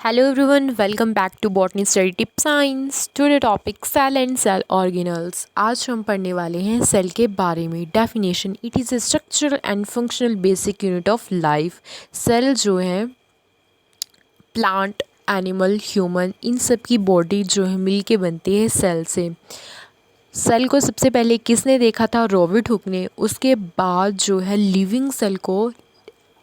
Hello everyone, welcome back to Botany Study Tip Science. Today topic cell and cell organelles. आज हम पढ़ने वाले हैं सेल के बारे में. Definition: it is a structural and functional basic unit of life. Cell जो है प्लांट, एनिमल, ह्यूमन, इन सब की बॉडी जो है मिल के बनती है सेल से. सेल को सबसे पहले किसने देखा था? रॉबर्ट हुक ने. उसके बाद जो है लिविंग सेल को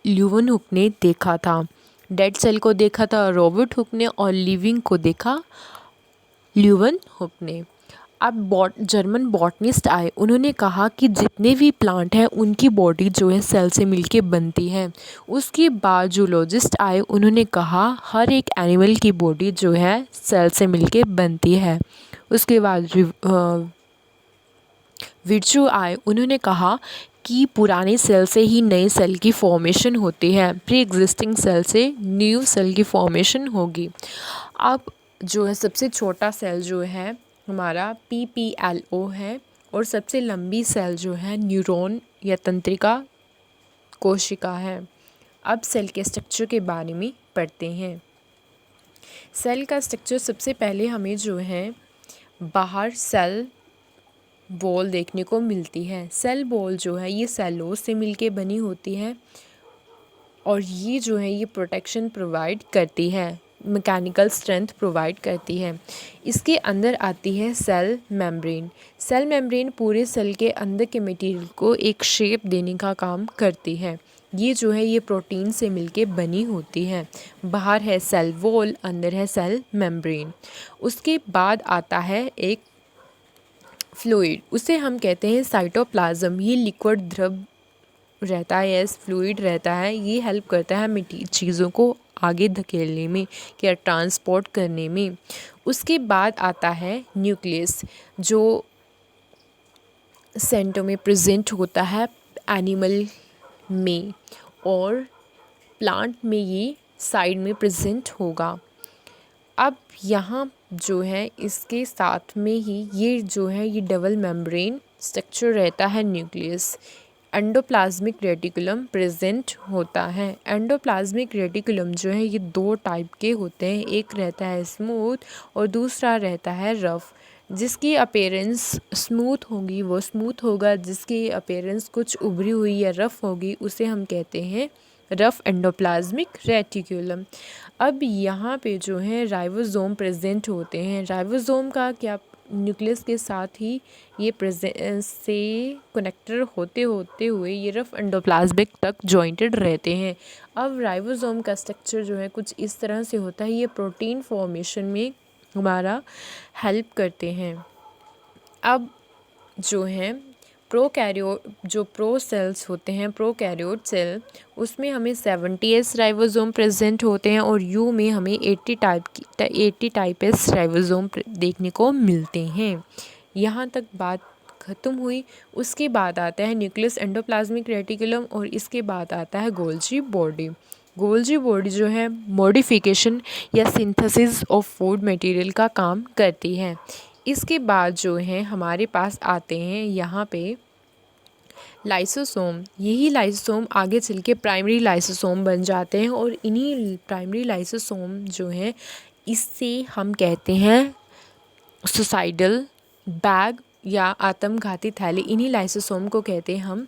ल्यूवन हुक ने देखा था. डेड सेल को देखा था रॉबर्ट हुक ने और लिविंग को देखा ल्यूवन हुक ने. अब जर्मन बॉटनिस्ट आए, उन्होंने कहा कि जितने भी प्लांट हैं उनकी बॉडी जो है सेल से मिलके बनती है. उसके बाद जूलॉजिस्ट आए, उन्होंने कहा हर एक एनिमल की बॉडी जो है सेल से मिलके बनती है. उसके बाद विर्चू आए, उन्होंने कहा कि पुराने सेल से ही नए सेल की फॉर्मेशन होती है, प्री एग्जिस्टिंग सेल से न्यू सेल की फॉर्मेशन होगी. अब जो है सबसे छोटा सेल जो है हमारा PPLO है और सबसे लंबी सेल जो है न्यूरॉन या तंत्रिका कोशिका है. अब सेल के स्ट्रक्चर के बारे में पढ़ते हैं. सेल का स्ट्रक्चर सबसे पहले हमें जो है बाहर सेल बॉल देखने को मिलती है. सेल बॉल जो है ये सेलोज से मिलके बनी होती है और ये जो है ये प्रोटेक्शन प्रोवाइड करती है, मैकेनिकल स्ट्रेंथ प्रोवाइड करती है. इसके अंदर आती है सेल मेम्ब्रेन. सेल मेम्ब्रेन पूरे सेल के अंदर के मटेरियल को एक शेप देने का काम करती है. ये जो है ये प्रोटीन से मिलके बनी होती है. बाहर है सेल वॉल, अंदर है सेल मेम्ब्रेन. उसके बाद आता है एक फ्लूइड, उसे हम कहते हैं साइटोप्लाज्म. ये लिक्विड द्रव रहता है, यस फ्लूइड रहता है. ये हेल्प करता है चीज़ों को आगे धकेलने में या ट्रांसपोर्ट करने में. उसके बाद आता है न्यूक्लियस, जो सेंटर में प्रेजेंट होता है एनिमल में और प्लांट में ये साइड में प्रेजेंट होगा. अब यहाँ जो है इसके साथ में ही ये जो है ये डबल मेम्ब्रेन स्ट्रक्चर रहता है न्यूक्लियस. एंडोप्लाज्मिक रेटिकुलम प्रेजेंट होता है. एंडोप्लाज्मिक रेटिकुलम जो है ये दो टाइप के होते हैं, एक रहता है स्मूथ और दूसरा रहता है रफ़. जिसकी अपीयरेंस स्मूथ होगी वो स्मूथ होगा, जिसकी अपीयरेंस कुछ उभरी हुई या रफ़ होगी उसे हम कहते हैं रफ़ एंडोप्लाज्मिक रेटिकुलम. अब यहाँ पे जो है राइबोसोम प्रेजेंट होते हैं. राइबोसोम का क्या, न्यूक्लियस के साथ ही ये प्रेजेंट से कनेक्टर होते होते हुए ये रफ एंडोप्लाज्मिक तक जॉइंटेड रहते हैं. अब राइबोसोम का स्ट्रक्चर जो है कुछ इस तरह से होता है. ये प्रोटीन फॉर्मेशन में हमारा हेल्प करते हैं. अब जो है प्रोकैरियोट, जो प्रो सेल्स होते हैं, प्रोकैरियोट सेल, उसमें हमें 70S राइबोसोम प्रेजेंट होते हैं और यू में हमें 80 टाइप एस राइबोसोम देखने को मिलते हैं. यहाँ तक बात ख़त्म हुई. उसके बाद आता है न्यूक्लियस, एंडोप्लाज्मिक रेटिकुलम और इसके बाद आता है गोल्जी बॉडी. गोल्जी बॉडी जो है मॉडिफिकेशन या सिंथेसिस ऑफ फूड मटेरियल का काम करती है. इसके बाद जो है हमारे पास आते हैं यहाँ पे लाइसोसोम. यही लाइसोसोम आगे चल के प्राइमरी लाइसोसोम बन जाते हैं और इन्हीं प्राइमरी लाइसोसोम जो है इससे हम कहते हैं सुसाइडल बैग या आत्मघाती थैली. इन्हीं लाइसोसोम को कहते हैं हम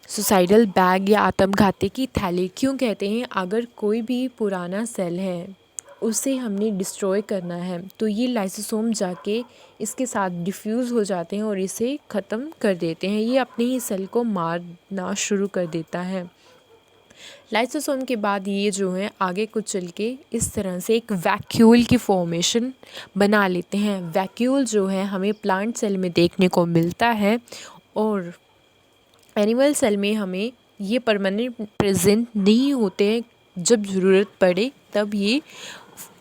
सुसाइडल बैग या आत्मघाती की थैली. क्यों कहते हैं? अगर कोई भी पुराना सेल है उसे हमने डिस्ट्रॉय करना है तो ये लाइसोसोम जाके इसके साथ डिफ्यूज़ हो जाते हैं और इसे ख़त्म कर देते हैं. ये अपने ही सेल को मारना शुरू कर देता है. लाइसोसोम के बाद ये जो है आगे कुछ चल के इस तरह से एक वैक्यूल की फॉर्मेशन बना लेते हैं. वैक्यूल जो है हमें प्लांट सेल में देखने को मिलता है और एनिमल सेल में हमें ये परमानेंट प्रेजेंट नहीं होते हैं. जब ज़रूरत पड़े तब ये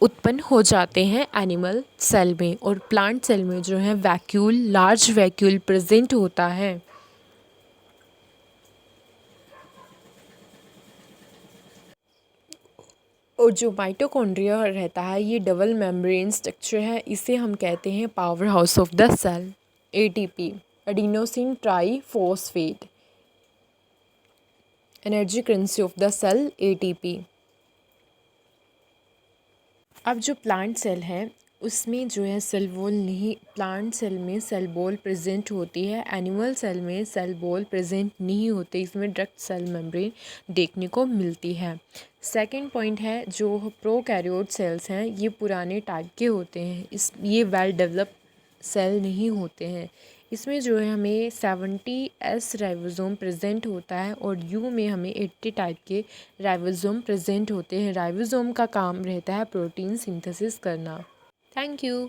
उत्पन्न हो जाते हैं एनिमल सेल में. और प्लांट सेल में जो है वैक्यूल, लार्ज वैक्यूल प्रेजेंट होता है. और जो माइटोकॉन्ड्रिया रहता है ये डबल मेम्ब्रेन स्ट्रक्चर है. इसे हम कहते हैं power house of the cell, ATP, adenosine triphosphate. Energy currency of the cell, ATP. अब जो प्लांट सेल है उसमें जो है सेल वॉल नहीं, प्लांट सेल में सेल वॉल प्रेजेंट होती है, एनिमल सेल में सेल वॉल प्रेजेंट नहीं होते, इसमें डायरेक्ट सेल मेम्ब्रेन देखने को मिलती है। सेकंड पॉइंट है जो प्रोकैरियोट सेल्स हैं ये पुराने टाइप के होते हैं, ये वेल डेवलप सेल नहीं होते हैं। इसमें जो है हमें 70S राइबोसोम प्रेजेंट होता है और यू में हमें 80 टाइप के राइबोसोम प्रेजेंट होते हैं। राइबोसोम का काम रहता है प्रोटीन सिंथेसिस करना। Thank you.